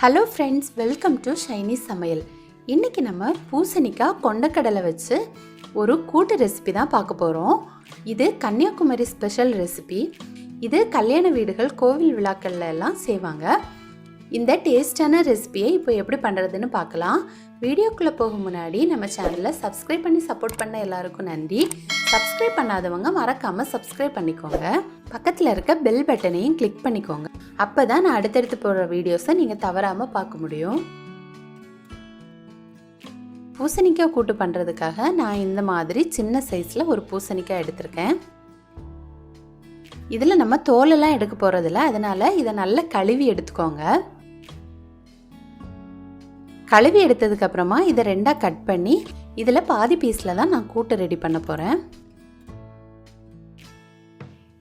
Hello friends, welcome to Shiny சமையல். இன்றைக்கி நம்ம பூசணிக்காய் கொண்டக்கடலை வச்சு ஒரு கூட்டு ரெசிபி தான் பார்க்க போகிறோம். இது கன்னியாகுமரி ஸ்பெஷல் ரெசிபி. இது கல்யாண வீடுகள், கோவில் விழாக்கள்ல எல்லாம் செய்வாங்க. இந்த டேஸ்டான ரெசிபியை இப்போ எப்படி பண்ணுறதுன்னு பார்க்கலாம். வீடியோக்குள்ளே போக முன்னாடி நம்ம சேனலை சப்ஸ்கிரைப் பண்ணி சப்போர்ட் பண்ண எல்லாருக்கும் நன்றி. சப்ஸ்கிரைப் பண்ணாதவங்க மறக்காமல் சப்ஸ்கிரைப் பண்ணிக்கோங்க. பக்கத்தில் இருக்க பெல் பட்டனையும் கிளிக் பண்ணிக்கோங்க. அப்போ தான் நான் அடுத்தடுத்து போடுற வீடியோஸை நீங்கள் தவறாமல் பார்க்க முடியும். பூசணிக்காய் கூட்டு பண்ணுறதுக்காக நான் இந்த மாதிரி சின்ன சைஸில் ஒரு பூசணிக்காய் எடுத்திருக்கேன். இதில் நம்ம தோலெல்லாம் எடுக்க போகிறதில்ல, அதனால் இதை நல்லா கழுவி எடுத்துக்கோங்க. கழுவி எடுத்ததுக்கப்புறமா இதை ரெண்டாக கட் பண்ணி இதில் பாதி பீஸில் தான் நான் கூட்டு ரெடி பண்ண போகிறேன்.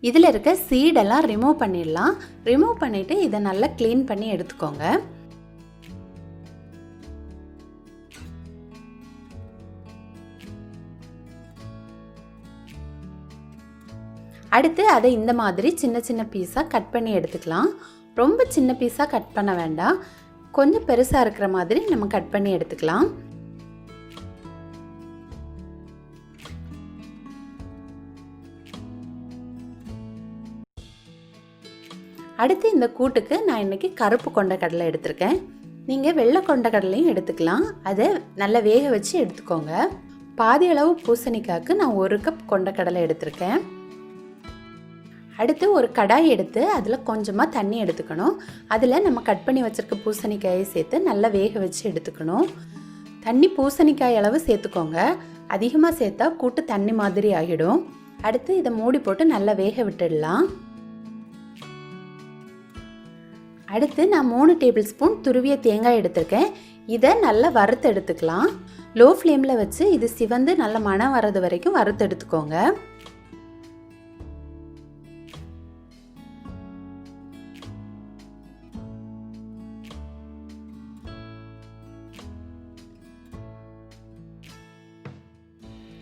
இதில் இருக்க சீடெல்லாம் ரிமூவ் பண்ணிடலாம். ரிமூவ் பண்ணிவிட்டு இதை நல்லா க்ளீன் பண்ணி எடுத்துக்கோங்க. அடுத்து அதை இந்த மாதிரி சின்ன சின்ன பீஸாக கட் பண்ணி எடுத்துக்கலாம். ரொம்ப சின்ன பீஸாக கட் பண்ண வேண்டாம், கொஞ்சம் பெருசாக இருக்கிற மாதிரி நம்ம கட் பண்ணி எடுத்துக்கலாம். அடுத்து இந்த கூட்டுக்கு நான் இன்றைக்கி கருப்பு கொண்டக்கடலை எடுத்திருக்கேன். நீங்கள் வெள்ளை கொண்டக்கடலையும் எடுத்துக்கலாம். அதை நல்லா வேக வச்சு எடுத்துக்கோங்க. பாதி அளவு பூசணிக்காய்க்கு நான் 1 கப் கொண்டக்கடலை எடுத்திருக்கேன். அடுத்து ஒரு கடாய் எடுத்து அதில் கொஞ்சமாக தண்ணி எடுத்துக்கணும். அதில் நம்ம கட் பண்ணி வச்சுருக்க பூசணிக்காயை சேர்த்து நல்லா வேக வச்சு எடுத்துக்கணும். தண்ணி பூசணிக்காய் அளவு சேர்த்துக்கோங்க. அதிகமாக சேர்த்தா கூட்டு தண்ணி மாதிரி ஆகிடும். அடுத்து இதை மூடி போட்டு நல்லா வேக விட்டுடலாம். அடுத்து நான் 3 டேபிள் ஸ்பூன் துருவிய தேங்காய் எடுத்திருக்கேன். இதை நல்லா வறுத்து எடுத்துக்கலாம். லோ ஃப்ளேமில் வச்சு இது சிவந்து நல்ல மணம் வர்றது வரைக்கும் வறுத்து எடுத்துக்கோங்க.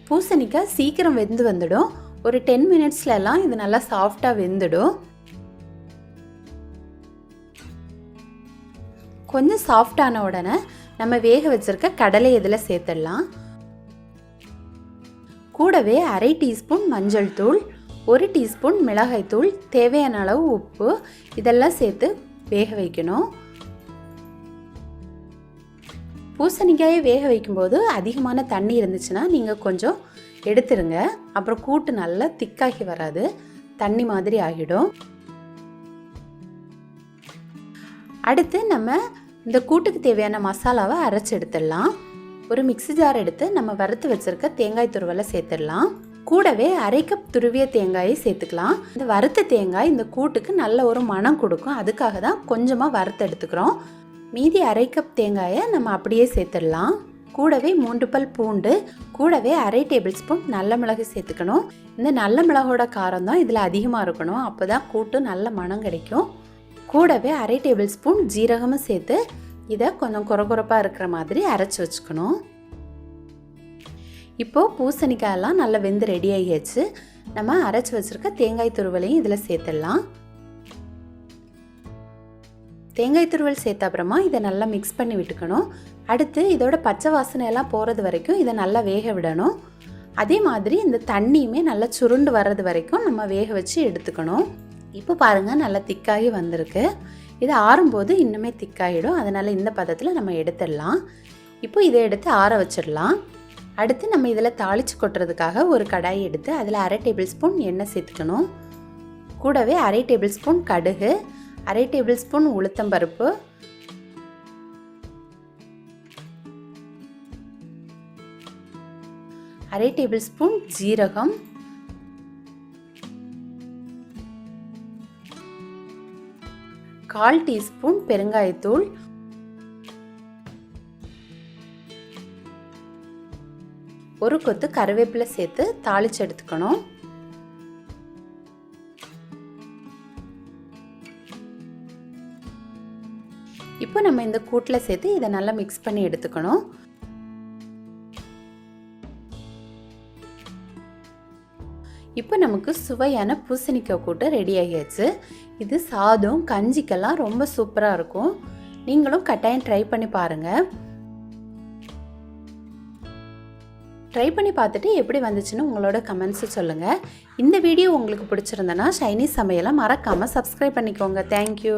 பூசணிக்காய் சீக்கிரம் வெந்து வந்துடும். ஒரு 10 மினிட்ஸ்லாம் இது நல்லா சாஃப்டாக வெந்துடும். கொஞ்சம் சாஃப்டான உடனே நம்ம வேக வச்சிருக்க கடலை இதில் சேர்த்துடலாம். கூடவே 1/2 டீஸ்பூன் மஞ்சள் தூள், 1 டீஸ்பூன் மிளகாய் தூள், தேவையான அளவு உப்பு இதெல்லாம் சேர்த்து வேக வைக்கணும். பூசணிக்காயை வேக வைக்கும்போது அதிகமான தண்ணி இருந்துச்சுன்னா நீங்கள் கொஞ்சம் எடுத்துருங்க. அப்புறம் கூட்டு நல்லா திக்காகி வராது, தண்ணி மாதிரி ஆகிடும். அடுத்து நம்ம இந்த கூட்டுக்கு தேவையான மசாலாவை அரைச்சி எடுத்துடலாம். ஒரு மிக்ஸி ஜார் எடுத்து நம்ம வறுத்து வச்சுருக்க தேங்காய் துருவலை சேர்த்துடலாம். கூடவே 1/2 கப் துருவிய தேங்காயை சேர்த்துக்கலாம். இந்த வறுத்த தேங்காய் இந்த கூட்டுக்கு நல்ல ஒரு மணம் கொடுக்கும். அதுக்காக தான் கொஞ்சமாக வறுத்து எடுத்துக்கிறோம். மீதி 1/2 கப் தேங்காயை நம்ம அப்படியே சேர்த்துடலாம். கூடவே 3 பல் பூண்டு, கூடவே 1/2 டேபிள் ஸ்பூன் நல்ல மிளகு சேர்த்துக்கணும். இந்த நல்ல மிளகோட காரம் தான் இதில் அதிகமாக இருக்கணும், அப்போ தான் கூட்டு நல்ல மணம் கிடைக்கும். கூடவே 1/2 டேபிள் ஸ்பூன் ஜீரகமும் சேர்த்து இதை கொஞ்சம் குறகுறப்பாக இருக்கிற மாதிரி அரைச்சி வச்சுக்கணும். இப்போது பூசணிக்காயெல்லாம் நல்லா வெந்து ரெடி ஆகியாச்சு. நம்ம அரைச்சி வச்சுருக்க தேங்காய் துருவலையும் இதில் சேர்த்துடலாம். தேங்காய் துருவல் சேர்த்த அப்புறமா இதை நல்லா மிக்ஸ் பண்ணி விட்டுக்கணும். அடுத்து இதோட பச்சை வாசனை எல்லாம் போகிறது வரைக்கும் இதை நல்லா வேக விடணும். அதே மாதிரி இந்த தண்ணியுமே நல்லா சுருண்டு வர்றது வரைக்கும் நம்ம வேக வச்சு எடுத்துக்கணும். இப்போ பாருங்கள், நல்லா திக்காகி வந்திருக்கு. இது ஆறும்போது இன்னுமே திக்காகிடும். அதனால் இந்த பதத்தில் நம்ம எடுத்துடலாம். இப்போ இதை எடுத்து ஆற வச்சிடலாம். அடுத்து நம்ம இதில் தாளித்து கொட்டுறதுக்காக ஒரு கடாய் எடுத்து அதில் 1/2 டேபிள் ஸ்பூன் எண்ணெய் சேர்த்துக்கணும். கூடவே 1/2 டேபிள் ஸ்பூன் கடுகு, 1/2 டேபிள் ஸ்பூன் உளுத்தம்பருப்பு, 1/2 டேபிள் ஸ்பூன் ஜீரகம், 1/4 டீஸ்பூன் பெருங்காயத்தூள், 1 கொத்து கருவேப்பிலை சேர்த்து தாளித்து எடுத்துக்கணும். இப்போ நம்ம இந்த கூட்டில் சேர்த்து இதை நல்லா மிக்ஸ் பண்ணி எடுத்துக்கணும். இப்போ நமக்கு சுவையான பூசணிக்காய் கூட்டு ரெடி ஆகியாச்சு. இது சாதம், கஞ்சிக்கெல்லாம் ரொம்ப சூப்பராக இருக்கும். நீங்களும் கட்டாயம் ட்ரை பண்ணி பாருங்கள். ட்ரை பண்ணி பார்த்துட்டு எப்படி வந்துச்சுன்னு உங்களோட கமெண்ட்ஸை சொல்லுங்கள். இந்த வீடியோ உங்களுக்கு பிடிச்சிருந்தனா ஷைனீஸ் சமையலை மறக்காமல் சப்ஸ்கிரைப் பண்ணிக்கோங்க. தேங்க்யூ.